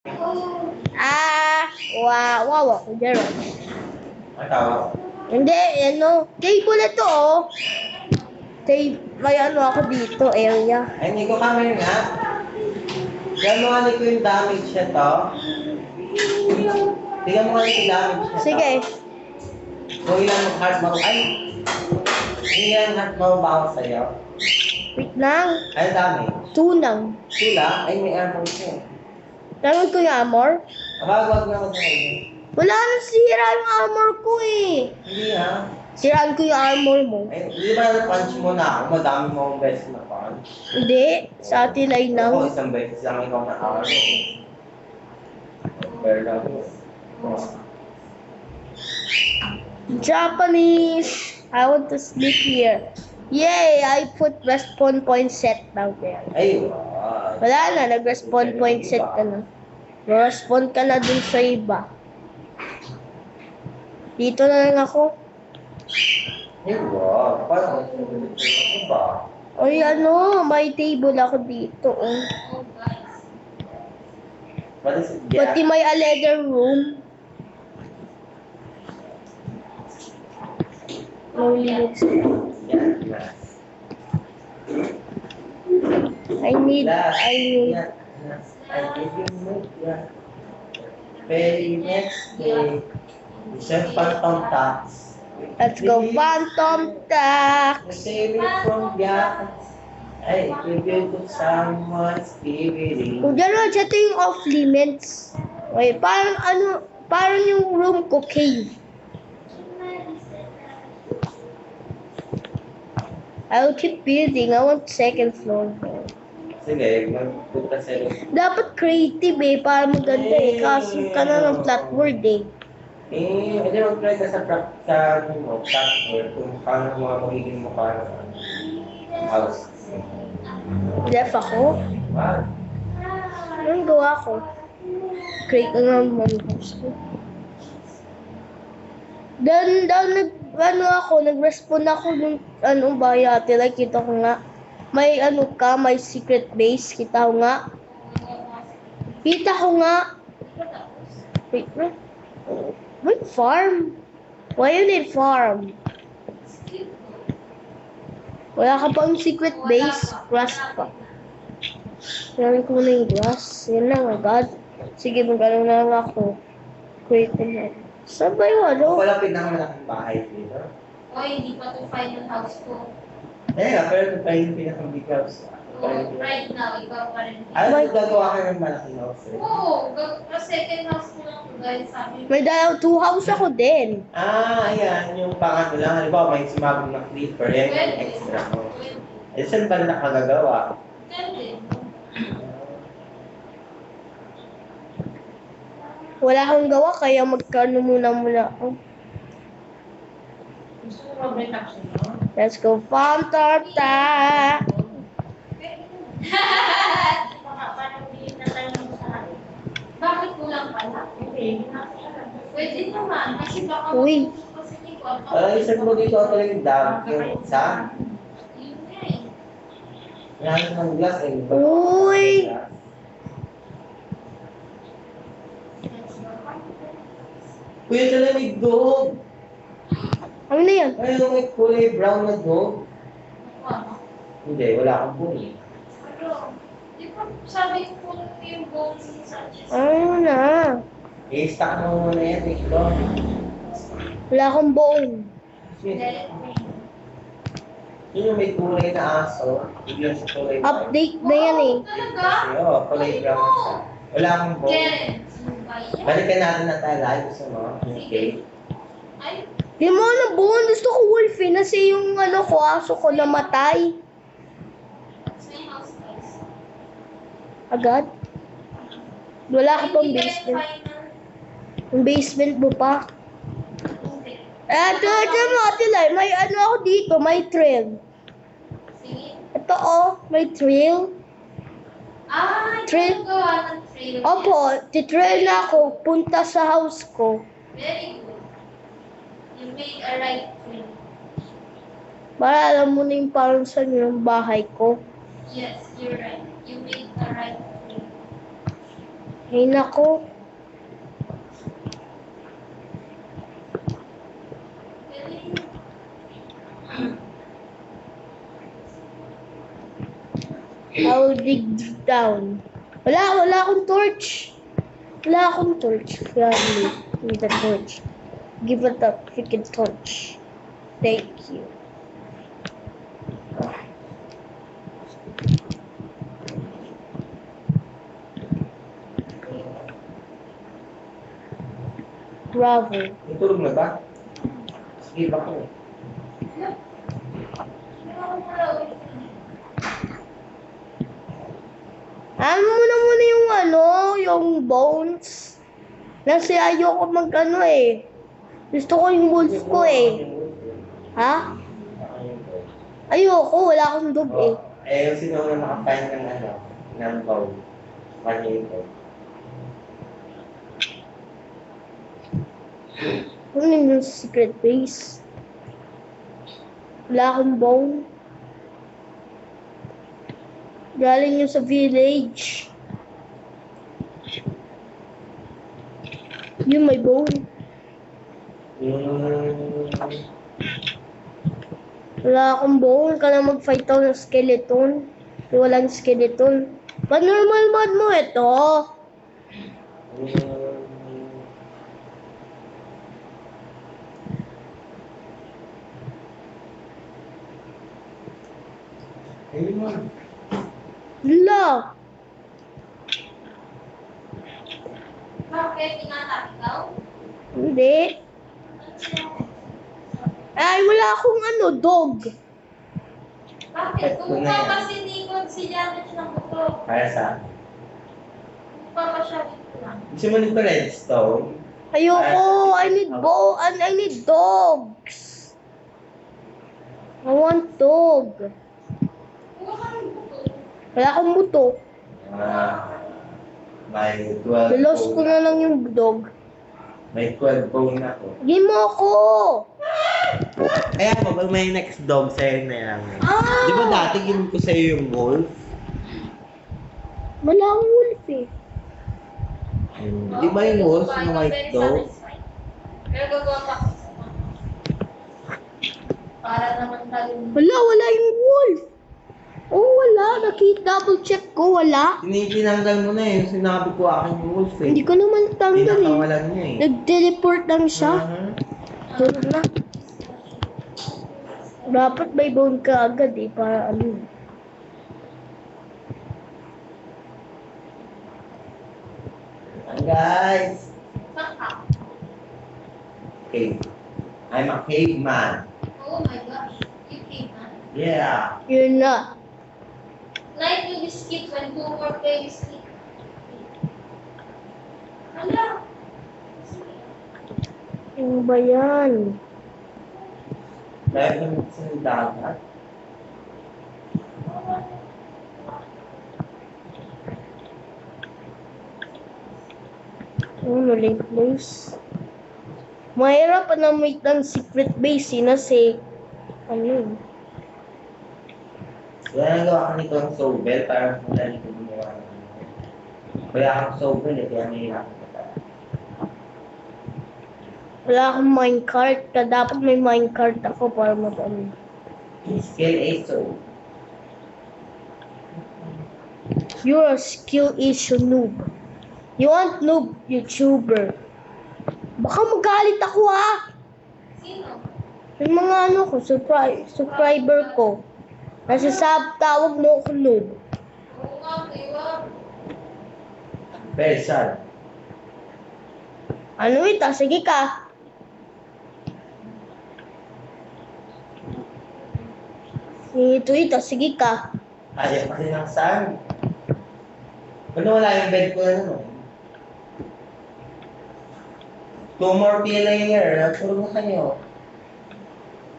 Wow ako dyan. Ang tawag? Hindi, table na to, oh. May ako dito, area. Ay, hindi ko kami nga. Tignan mo nga ko yung damage siya to. Tignan mo nga yung damage siya to. Sige. Kung ilan yung heart mo. Ay! Ilan heart mo bawas sa'yo? Wait lang. Ano damage? 2 lang. Sila? Ay, may armor siya. Tanong ko yung armor. Wag naman sa iyo. Wala nang sira yung armor ko eh. Hindi ha. Siraan ko yung armor mo. Ay, hindi ba na-punch mo na ako? Madami mo akong beses na punch. Hindi, sa atin ay lang. Ako isang beses lang ikaw na araw. Pero lang. Japanese. I want to sleep here. Yay! I put respawn point set down there. Ay, wow. Wala na, nag-respawn point set ka na. Respawn ka na dun sa iba. Dito na lang ako. Ay, wow. Paano ito ba? Ay, may table ako dito. Oh. What is it? Pati may a leather room. No limits. Yeah. I need. I give you milk, yeah. Very next day, isang phantom tax. Let's go, Phantom Tax. Save it from gas. I give it to someone's DVD. Kung gano'n, ito yung off limits. Okay, parang yung room ko, cave. I'll keep building. I want second floor. Sige, magpunta sa'yo. Dapat creative para maganda Kaso ka na ng flat world Hindi mag-try ka sa platform kung paano mga magiging mukha ng house. Left ako? Wow. Anong gawa ko? Create na naman yung house ko. Nag-respond ako nung bayate. Like, kita ko nga. May may secret base. Kita ko nga. Wait, wait, farm? Why you need farm? Wala ka pang secret base? Grass pa. Kailangan ko na yung grass. Yan lang agad. Sige, magkano na lang ako. Create na. Saan ba yung Wala pinakamalaking bahay dito. Hindi pa to final house ko. Pero ito pa yung pinakambig house. Right now, ikaw pa rin. Gagawa ka ng malaking house eh? Oo, second house ko lang to dahil sabi. May 2 house ako din. Ayan. Yung pangatlo lang. Halimbawa, may sumabog ng creeper. Yan yung extra ko. Saan ba nakagagawa? Pwede. Wala akong gawa, kaya magkano muna ako. Gusto mo mag-break up siya, no? Let's go, Phantom Tax. Parang bilhin na tayo ng saan. Bakit kulang pala? Pwede naman, kasi baka Uy. kasi hindi ko Isang mo dito ako yung dam. Yung isa. Yun nga eh. Yan ng glass eh. Uy. Kuya talaga may dog. Ano na yan? Ay, yung may kulay brown na dog. Ano? Hindi, wala akong puni. Ano? Di ba sabi ko yung bones sa chest? Ano na? I-stack mo muna yan dito. Wala akong bone. Yun yung may kulay na aso. Bigyan sa kulay brown. Update na yan eh. Talaga? Oo, kulay brown siya. Wala akong bone. Jen. Balikan natin na tayo live. Gusto mo? Okay. Ay, Di mo na bone. Gusto ko wolf eh. Kasi yung aso ko namatay. sa house guys. Agad? Wala ka pang Hindi kayo basement. final. Yung basement mo pa. Hindi. Ito mo, Ate Lai. May ako dito. May trail. Sige. Ito may trail. Trail. Gawa ng trail. Opo, titrail na ako. Punta sa house ko. Very good. You made a right trail. Para alam mo na yung parang saan yung bahay ko. Yes, you're right. You made a right trail. Ay nako. I'll dig down. Wala akong torch. Wala akong torch. Family. Need a torch. Give it a freaking torch. Thank you. Bravo. Itulog na ba? Sige, baka eh. Ano muna yung yung bones. Kasi ayoko mag eh. Gusto ko yung wolf ko eh. Ha? Ayoko, wala akong dog eh. Eh, sino na makapain ng ng bowl? Maliit ko. Ano yung secret base? Wala akong bone. Galing yung sa village. Yun, may bone. Wala akong bone. Ka na mag-fight ako ng skeleton. Walang skeleton. Ba't normal mod mo ito? Ayun. Wala. Bakit? Tinatap ikaw? Hindi. Ay, wala akong dog. Bakit? Kumuha pa si Nikon si Janet ng buto. Para sa? Kumuha pa siya dito lang. Gusto mo nito redstone? Ayoko. I need dogs. I want dog. Kumuha ka ng buto. Wala akong buto. May 12 Nilos ko bone. na lang yung dog. May 12 bone ako. Hindi mo ako. Kaya mo, pag may next dog sa'yo na yan. Ah! Di ba dati ginom ko sa'yo yung wolf? Wala akong wolf eh. Di ba yung wolf na white dog? Pero gagawa pa ako. Para naman tayo. Wala yung wolf. Oh, wala. Double check ko, wala. Tinanggal mo na eh. Sinabi ko akin yung wolf eh. Hindi ko naman tanggal eh. Pinakawalan niya eh. Nag-teleport lang siya. Tulog na. Dapat may bone ka agad eh, para Guys! Baka. Okay. I'm a caveman. Oh my gosh. You came na. Yeah. You're not. Night will be skip when 2 more players sleep. Hala. Ano ba yan? Dahil naman sa dagat. Maling place. Mahirap na may secret base kasi yun? Kaya nagawa ka nito ang sobel para madali ko gumawa ng Kaya akong sobel eh, kaya nahihirapan ka tayo. Wala akong minecart. Dapat may minecart ako para madali. Skill A so. You're a skill issue noob. You want noob YouTuber. Baka magalit ako Sino? Yung mga subscriber ko. Tawag mo ako noob. Oo nga, iwa. Very sad. Ano ito? Sige ka. Ito, sige ka. Ayaw kasi ng sun. Ano wala yung bed ko na 2 more layer. Natulog na kayo.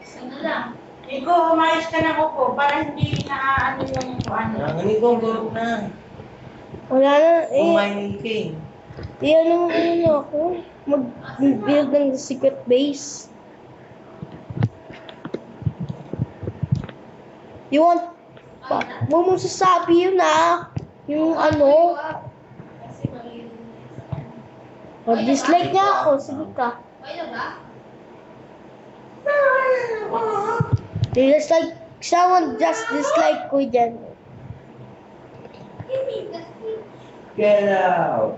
Sana lang. Ikaw, umayos ka na upo para hindi na yung ano. Nanganig ko, tulog na. Wala na Kumain ka eh. ako. Mag-build ng secret base. You want... Huwag mong sasabi yun Yung Kasi mali. Mag-dislike niya ako. Sige ka. Okay na ba? Dislike. Someone just dislike ko dyan. Get out!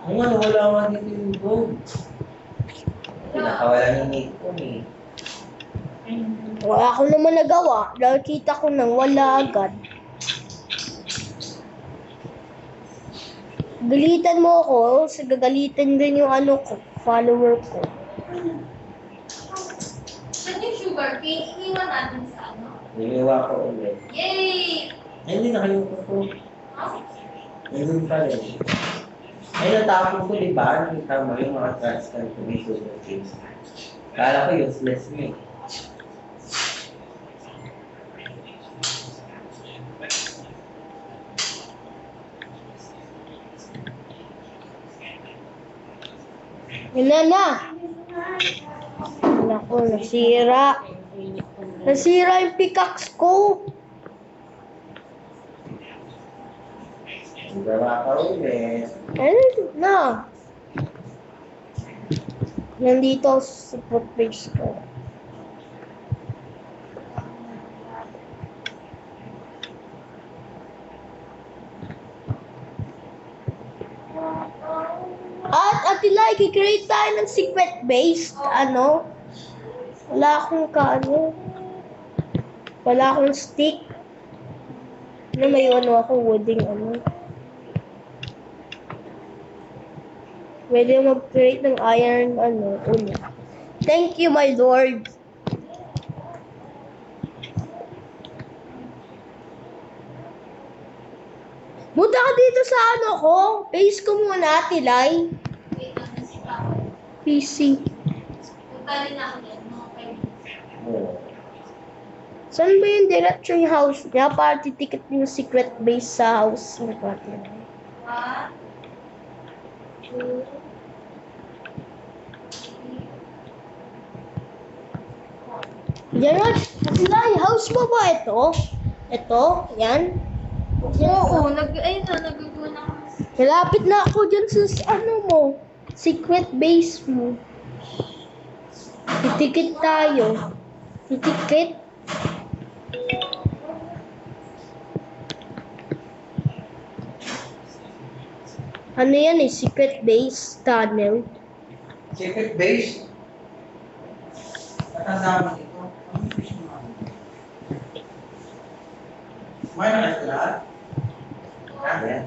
Ang ano, wala nga dito yung gold. Pinakawala ng mate ko eh. Wala akong naman nagawa. Dahil kita ko nang wala agad. Galitan mo ako, sa gagalitan din yung ano ko, follower ko. Saan yung sugar cane? Iniwan natin sa ano? Niliwa ko ulit. Yay! Ay, hindi nakalimutan ko. Oh, Nandun pa rin. Ay, natapon ko, di ba? Nakita mo yung mga transplant to be super games. Kala ko useless mo eh. Yun na. Naku, nasira. Nasira yung pickaxe ko. Gawa ka ulit. Ano na? Nandito ako sa support page ko. At Atila, i-create tayo ng secret base. Ano? Wala akong wala akong stick. Ano, may ano ako, wooding ano. Pwede mag-create ng iron ulo. Thank you, my lord. Punta ka dito sa ano ko. Base ko muna, Tilay. wait lang na si Papa. PC. Punta rin ako dyan, mga kaibigan. Oo. Saan ba yung diretso yung house niya? Para titikit yung secret base sa house ni Tilay. 1, 2, 3, Yan o. Tilay, house mo ba ito? Ito? Yan? Oo, ayun na, nag-go na ako. Malapit na ako dyan sa ano mo. Secret base mo. Titikit tayo. Titikit. Ano yan eh? Secret base tunnel. Secret base. Nakasama ito. Ano fish mo? May nakasira? Yes.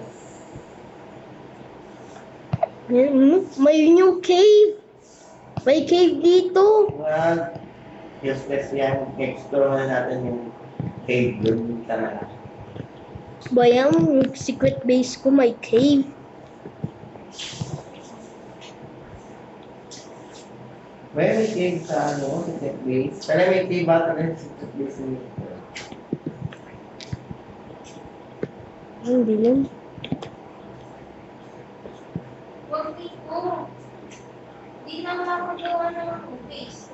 May new cave. May cave dito. Well, useless yan. Explore na natin yung cave doon sa malaki. Bayang yung secret base ko may cave. May cave sa secret base. Pero may cave ata rin sa secret base nito. Hindi lang. Huwag dito. Hindi naman ako gawa ng face.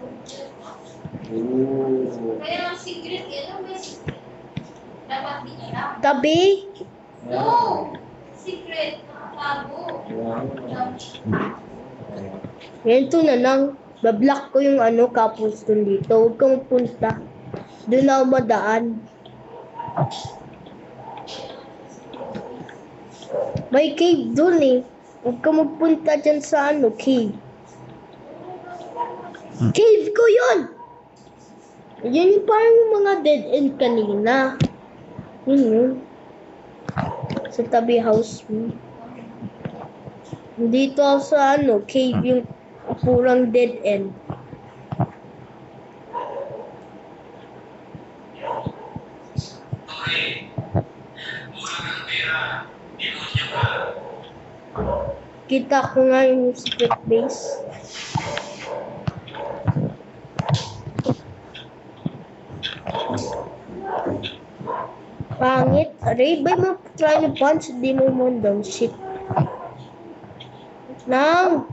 Ooh. Kaya ang secret, ano may secret? Dapat di alam. Tabi. No! Secret, nakatago. Ganito na lang. Bablock ko yung couples dun dito. Huwag kang punta. Doon ako madaan. May cave dun eh. Huwag kang magpunta dyan sa cave. Cave ko yun! Yan yung parang yung mga dead end kanina. Yun yun. Sa tabi house mo. Dito ako sa cave yung purang dead end. Kita ko nga yung secret base. Pangit. Aray, ba mo try na punch? Hindi mo daw. Shit. Nang!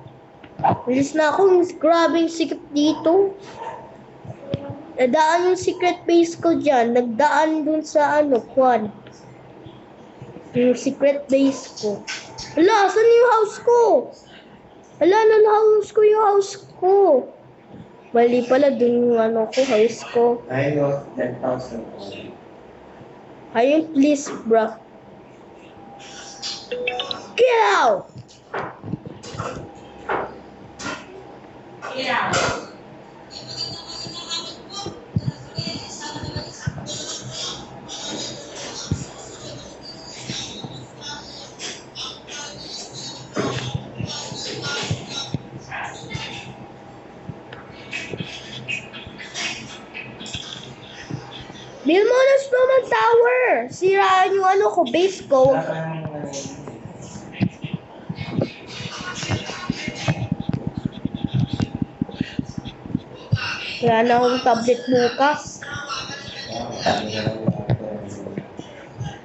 Bilis na ako. Grabing sikip dito. Nadaan yung secret base ko dyan. Nagdaan dun sa ano, Kwan. Yung secret base ko. Hala, saan yung house ko? Hala, house ko yung house ko. Mali pala dun yung ano ko, house ko. I know, 10,000. Ayun, please, bro. Get out! Yeah. Build mo na snowman tower. Siraan yung ano ko, base ko. Wala na akong tablet bukas.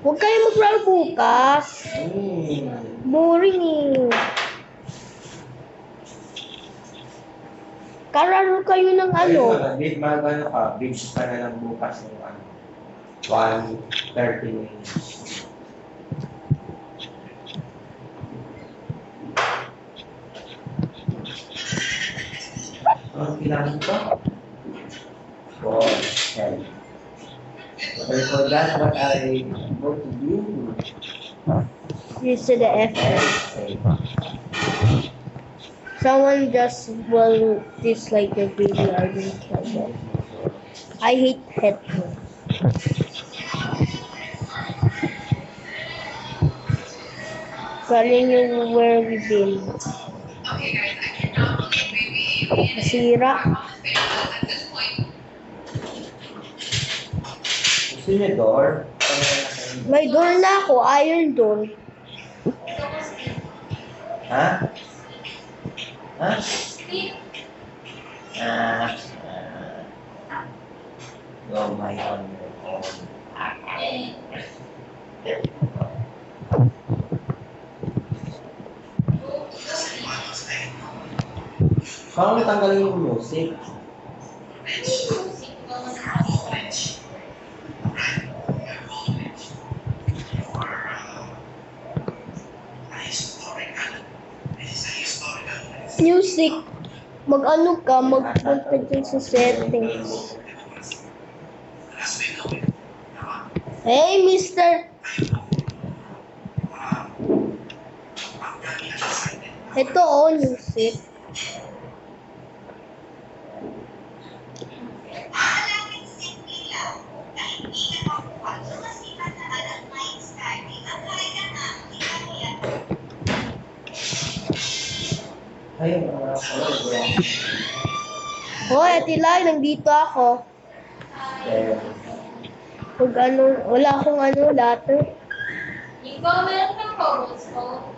Huwag kayo mag-roll bukas. Boring eh. Kararo kayo ng ano. Ano ka, big pa na lang bukas ng ano. 1:30 minutes. Ang kailangan ko? For 10. I forgot what I want to do. Use the FM. Someone just will dislike your video. I didn't like that. I hate headphones. Galing yung where we been. Nasira. Gusto niyo door? May door na ako. Iron door. Ha? Ha? Go my own. Paano natanggalin yung music? Music. Mag-ano ka, magpunta dyan sa settings. Hey, mister! Ito music. Ayun, Hoy, Atilay, nandito ako. Pag ano, wala akong ano, later. Ikaw, meron kang photos ko?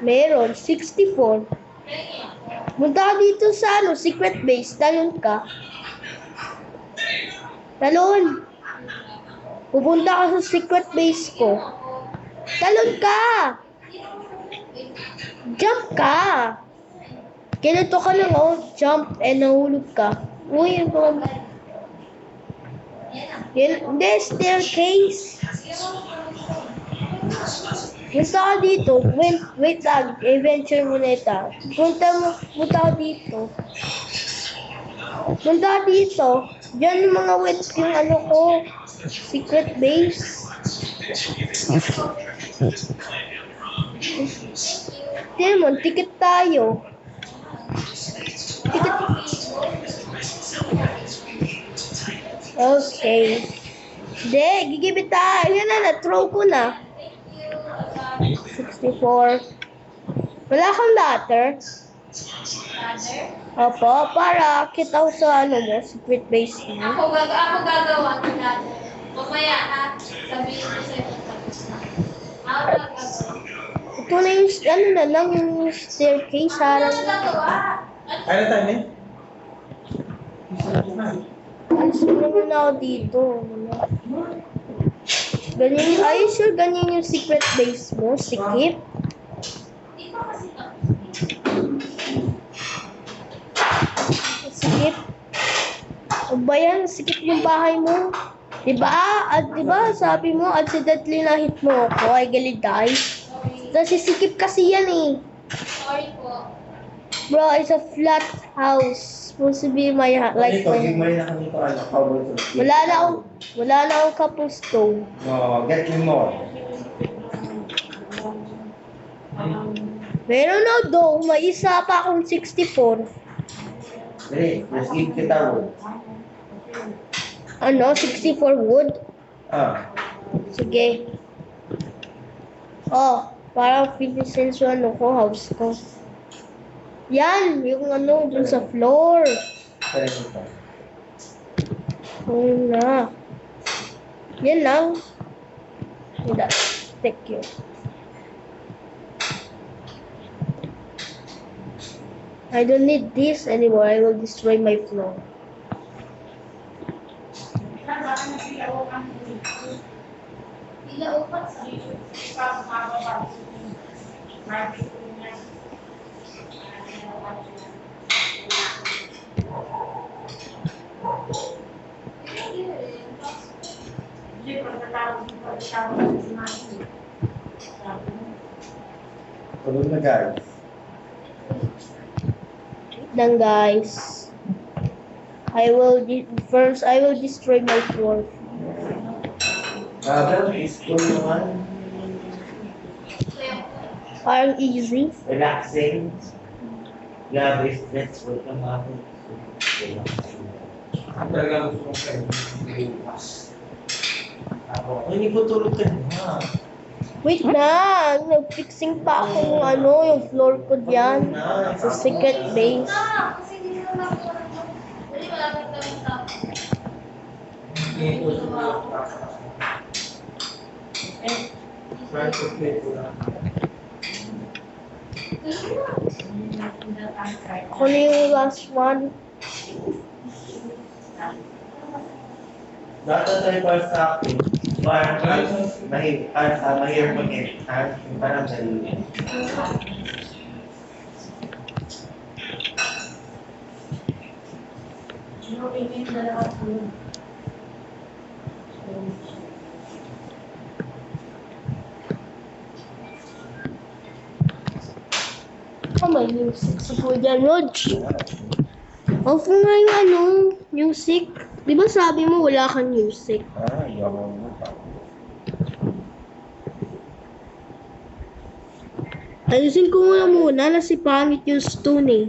Meron, 64. Punta ka dito sa ano, secret base, talon ka. Talon. Pupunta ka sa secret base ko. Talon ka! Jump ka! Ganito ka lang, oh, jump, nahulog ka. Uy, yung mga... Hindi, staircase. Punta ka dito. Wait lang, adventure mo na ito. Punta ka dito. Punta ka dito. Diyan yung mga yung ano ko, secret base. Tignan mo, ticket tayo. Ticket. Okay. Hindi, gigibit tayo. Yan na, na-throw ko na. 64. Wala kang ladder? Opo, para kita ko sa ano mo, secret base mo. Ako gagawa ng lahat. Mamaya ha, sabihin ko sa'yo kung tapos na. Ako gagawa. Ito na yung, ano na lang, yung staircase. Harang. Ano gagawa? Ano tayo eh? Alis mo naman ako dito. Ganyan, are you sure ganyan yung secret base mo? Sikip? Di pa kasi Sikip? Ano ba yan? Sikip yung bahay mo. Diba? At diba, sabi mo, accidentally na-hit mo ako, I galit die. Kasi sikip kasi yan eh. Sorry po. Bro, it's a flat house. Supposed to be my like Ito, my. may na kami ito, ano, cowboy to. Wala na akong cobblestone. No, get me more. Meron na daw, may isa pa akong 64. Dali, let's give kita wood. Ano, 64 wood? Ah, Sige. Oh, para finish yung ano ko, house ko. Yan, yung ano, dun sa floor. tara ito. Oo na. Yan lang. Hindi. Thank you. I don't need this anymore. I will destroy my floor. Ila upat sa Tulog na guys. Wait lang, guys. First I will destroy my floor. Well, peaceful naman. Parang easy. Relaxing. Grabe, stressful ka nga ako. Talaga gusto kong kayo. Bukas. Ako, hindi ko tulog ka na. Wait na, nag-fixing pa ako ng ano, yung floor ko diyan. Sa secret base. kasi hindi na lang ako. Dali, malapit na yung top. Hindi ko try to play ko lang. Ako na yung last one. Dati tayo para sa akin, parang mahirap mag-edit. Parang dali. Oh, may music sa po dyan, Rog. Off mo nga yung ano, music. Di ba sabi mo wala kang music? Yawa mo pa. Ayusin ko muna na si pangit yung stone eh.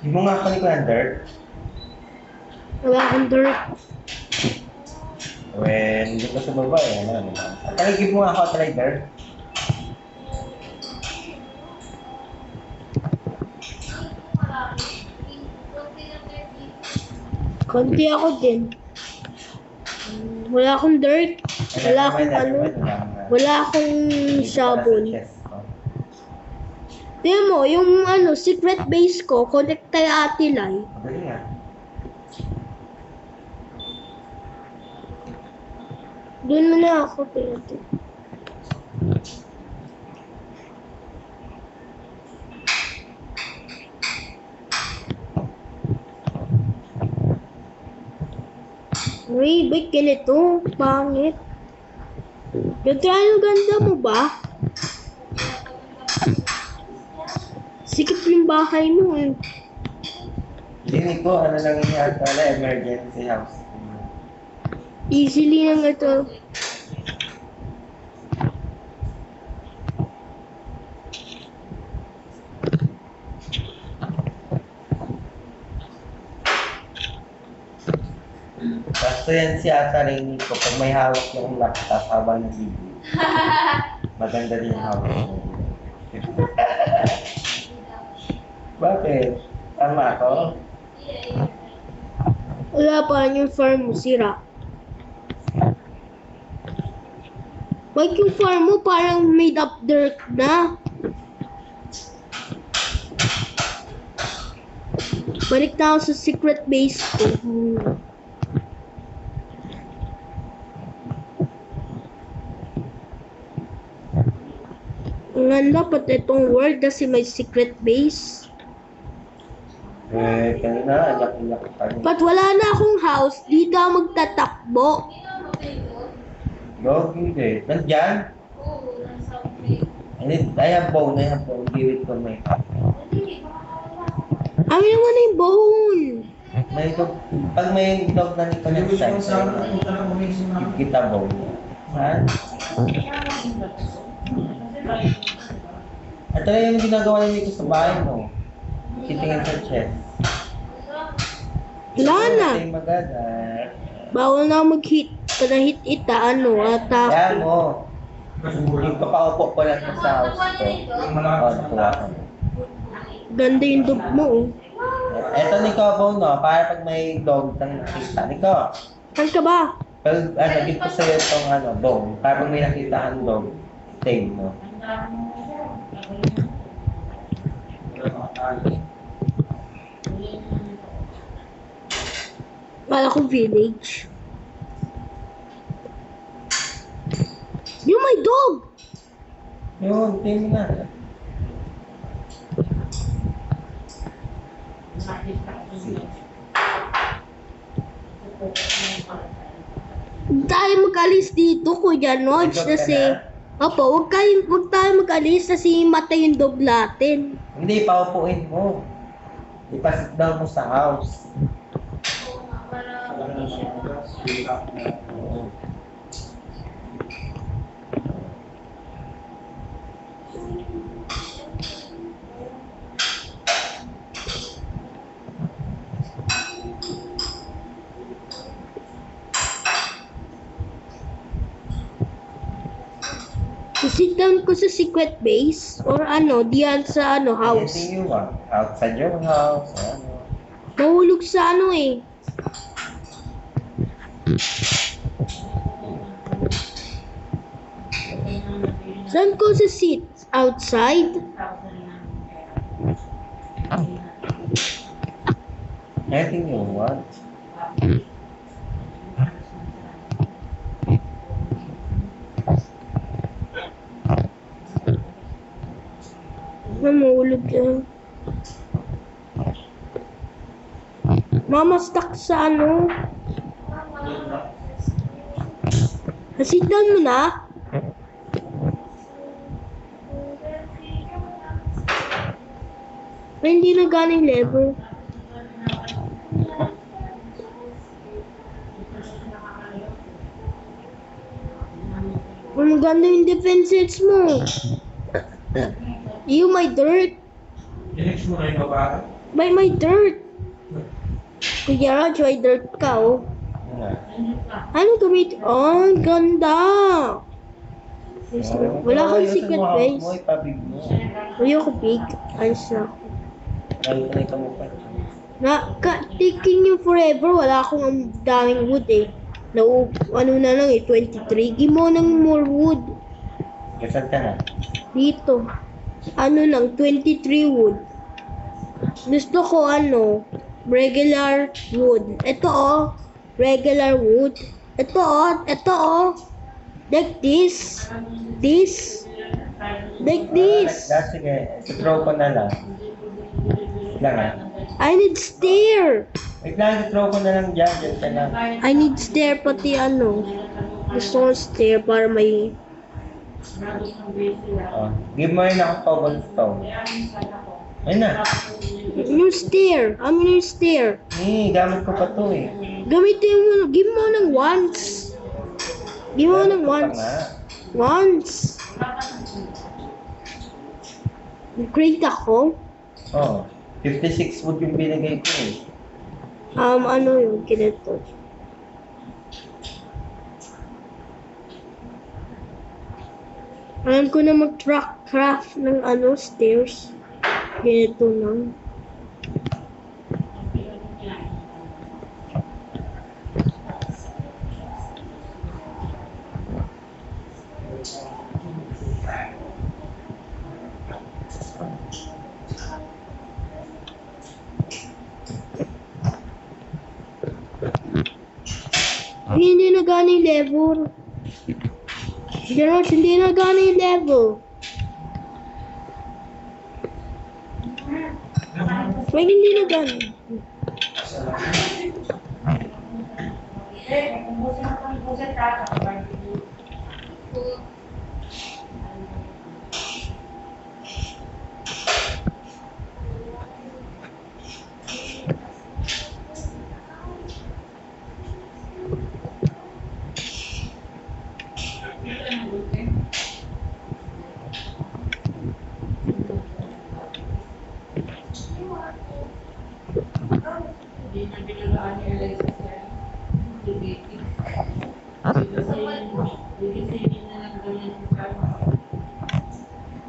Di mo nga kani ko yung dirt? Wala akong dirt. When hindi ko sa baba eh. Ano. Talagib mo nga ako try dirt. Konti ako din. Wala akong dirt. Wala akong ano. Wala akong shovel. Tingnan mo, yung ano, secret base ko, connect kay Ate Lai. Madali nga. Doon mo na ako, tingnan. Uy, ba't ganito? Pangit. Yung ganda mo ba? Sikip yung bahay mo eh. Hindi ko, ano lang yung pala, emergency house. Easily lang ito. Tapos Gusto yan si Ata Rainy ko pag may hawak yung laptop habang nag-video. Maganda din yung hawak mo. Bakit? Tama ako? Wala pa yung farm mo, sira. Wag yung farm mo parang made up dirt na. Balik na ako sa secret base ko. Ang ganda pati itong world kasi may secret base. Kanina, iyak-iyak pa rin. But wala na akong house, dito ako magtatakbo. Dog, hindi. Nandyan? Oo, nasa okay. I have bone. Give it to me. Hindi, baka Amin naman na yung bone. May dog. Pag may dog na nito Hindi next gusto time, mo sa akin, punta lang kami sa mga... kita bone. Ha? Ito na yung ginagawa nito sa bahay mo. Sitingin sa chest. Wala na. Ito yung maganda. Bawal na mag-hit. Panahit ita, ano, Kaya atake. mo. Yung papaupo ko lang sa house ko. Yung malaki Oh, sa nakuha ko. Ganda yung dog mo, oh. Ito Nico, bone, no? Para pag may dog kang nakita. Nico, Saan ka ba? pag dito sa'yo itong bone. Para pag may nakita kang dog, tame mo. Wala ko village. Yung may dog! Yun, tame na. Huwag tayo mag-alis dito, Kuya Nodge, May dog ka kasi... na? Opo, huwag tayo mag-alis kasi matay yung dog natin. Hindi, paupuin mo. Ipasit down mo sa house. Oo nga, para hindi siya. Oo. Sit down ko sa secret base or ano, diyan sa ano, house. Anything you want. Outside your house. Ano. Mahulog sa ano eh. Saan ko sa sit? Outside? Anything you want. Mahulog yan. Mama, stuck sa ano? Sit down mo na. Ay, hindi na ganing level. Ang ganda yung defenses mo. You, my dirt. Dinex mo na yung babae. By my dirt. Kuya Raj, may dirt ka, oh. Ano gamit? Oh, ang ganda. Wala kang secret base. Mo, ipabig mo. Ayoko big. Ayos na. Nakita mo pa. Taking you forever. Wala akong ang daming wood eh. Ano na lang eh, 23. Give mo ng more wood. Kasal ka na. Dito. Ano lang, 23 wood. Gusto ko ano, regular wood. Ito oh, regular wood. Ito oh. Like this. This. Like this. Sige, throw ko na lang. Wait lang ah. I need stair. Wait lang, throw ko na lang dyan. Dyan ka lang. I need stair pati ano. Gusto ko stair para may... Oh. Give mo rin ako cobblestone. Ayun na. Yung stair. Ano yung stair? Gamit ko pa to eh. Gamitin mo. Give mo ng once. Give mo ng Gamit ko pa once. nga. Once. Nag-create ako. Oh. 56 wood yung binigay ko eh. Ano yung kinito? Alam ko na mag-track craft ng stairs. Ganito lang. Hindi na gana yung level. Generals, hindi na gana yung level. May hindi na gana.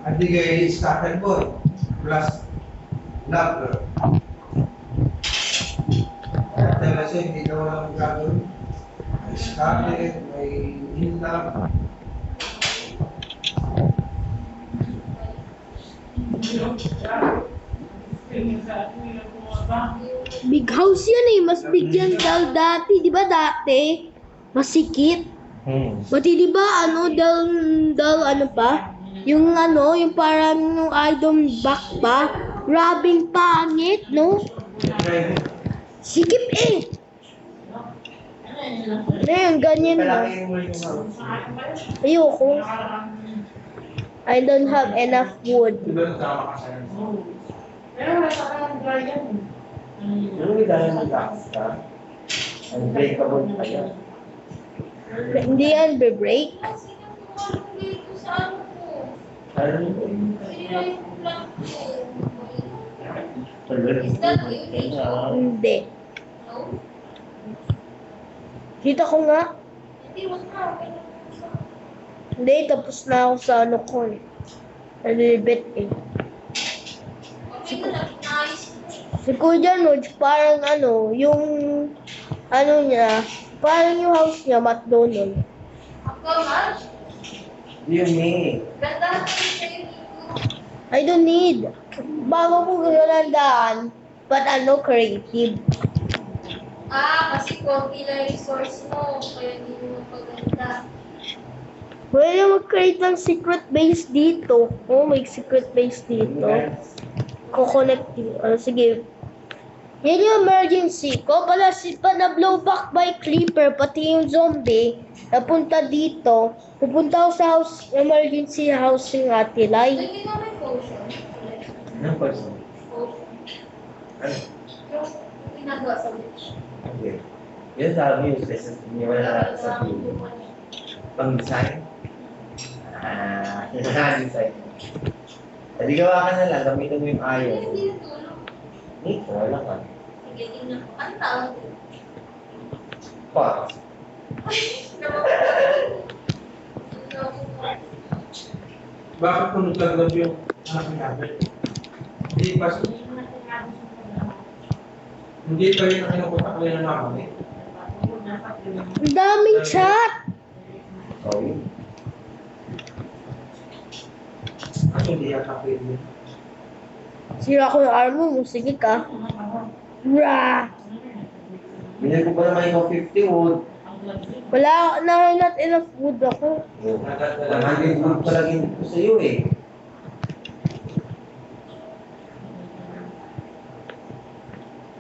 At di kayo starter boy plus locker. At kasi hindi na walang gagawin. May starter, may hinlock. Big house yan eh. Mas big yan dati. Di ba dati? Masikip. Pati di ba dal pa? Yung yung parang yung idol back pa. Grabing pangit, no? Sikip eh. Ngayon, ganyan na. Palaki yung yung house. Ayoko. I don't have enough wood. Diba nagkama ka sa Pero wala sa kanang guardian. Ano yung dahil mag-locks ka? Unbreakable pa yan. Hindi yan be-break. Kasi nakuha dito sa ano ko. Ano yun? Sino yung vlog ko? Tuloy. Is that you? Hindi. No? Kita ko nga. Hindi, wag na. Okay na. Hindi, tapos na ako sa ko eh. Nalilibit eh. Okay na lang. Nice. Si Kuya Nudge, parang yung niya, parang yung house niya, McDonald. Ako, Marge. Yun eh. Ganda ka rin sa'yo dito. I don't need. Bago ko galandaan, but creative. Kasi konti lang resource mo. Kaya hindi mo magpaganda. Pwede mag-create ng secret base dito. Oh, may secret base dito. Kukonect. Sige. Yan yung emergency ko. Pala na-blow back by creeper, pati yung zombie. Napunta dito. Pupunta ako sa emergency house ng Ate Lai. Hindi na may potion. Anong person? Potion. Ano? Yung ginagawa sa witch. Okay. Yun sabi yung useless. Hindi wala sa video. Pang-design? Design. Hindi gawa ka na lang. Gamitin mo yung iron. Hindi natulog. Hindi, wala ka. Sige, tingnan ko. Ano tawag ko? Pot. Bakit kung naglalab yung anak namin? Hindi pa hindi pa rin ang kinukutak ko yun namin. Ang daming chat! Oh, yun. Kasi hindi yata pwede. Sira ko yung armor mo. Sige ka. Rah! Binili ko pa naman yung 50 wood. Wala, not enough wood ako. 100 wood pa lang ko sa iyo eh.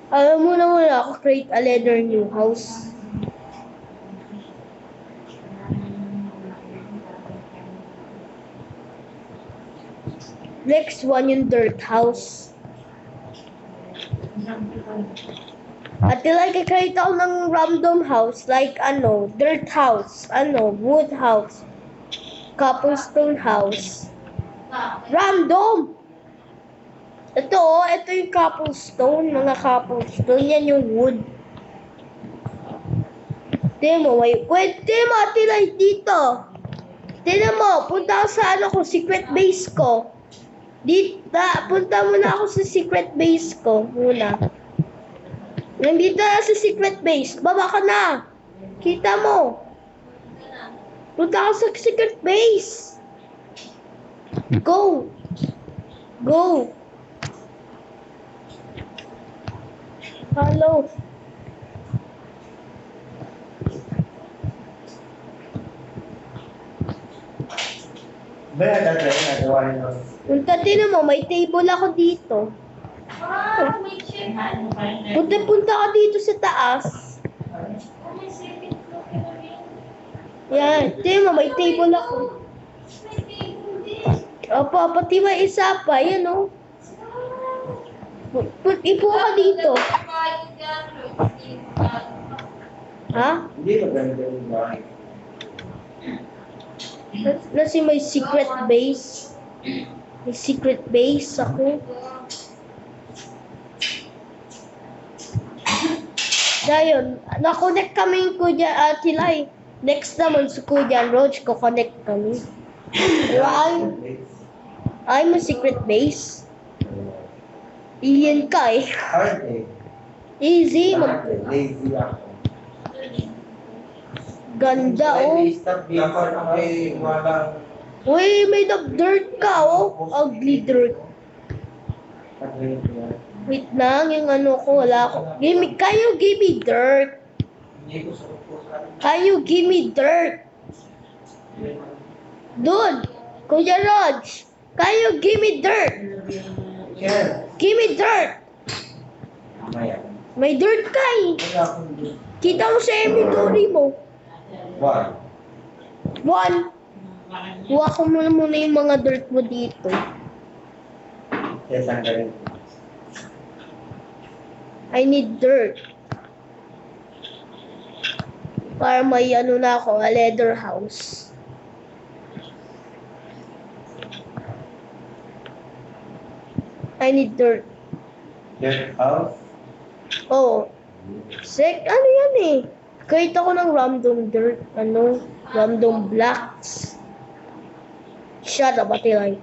Alam mo na muna ako create a leather new house. Next one yung dirt house. At like i-create ako ng random house like dirt house, wood house, cobblestone house. Random! Ito yung cobblestone, mga cobblestone, yan yung wood. Pwede mo, Ate Lai, dito. Tingnan mo, punta ako sa ano ko, secret base ko. Punta muna ako sa secret base ko muna. Nandito na sa secret base. Baba ka na. Kita mo. Punta ako sa secret base. Go. Go. Hello. Ba, nagawa nyo. Punta din mo, may table ako dito. Ah, may chair. Ano ba yun? Punta ka dito sa taas. Ah, may second floor ka rin. Yan, tingnan mo, may table ako. May table din. Opo, pati may isa pa, yan o. Ipo ka dito. Ha? Hindi maganda yung bahay. Nasi may secret base. May secret base ako. Dayon, na-connect kami ko dyan, Tilay. Next naman sa Kuya Roach, ko-connect kami. Diba? Ay, may secret base. Alien ka eh. Hard eh. Easy, Lazy ako. ganda oh. Dapat may walang Uy, made of dirt ka oh. Ugly dirt. Wait lang, yung ano ko, wala ko. Can you give me dirt? hindi ko sa upusan. Can you give me dirt? Dude, Kuya Raj, can you give me dirt? Sure. Give me dirt. Maya. May dirt ka eh. Wala akong doon. Kita mo sa inventory mo. One. One. Kuha ko muna yung mga dirt mo dito. Yes, ang galing. I need dirt. Para may ano na ako, a leather house. I need dirt. Dirt house. Oh. Ano yan eh? Create ako ng random dirt. Random blocks. Shut up, Atilay.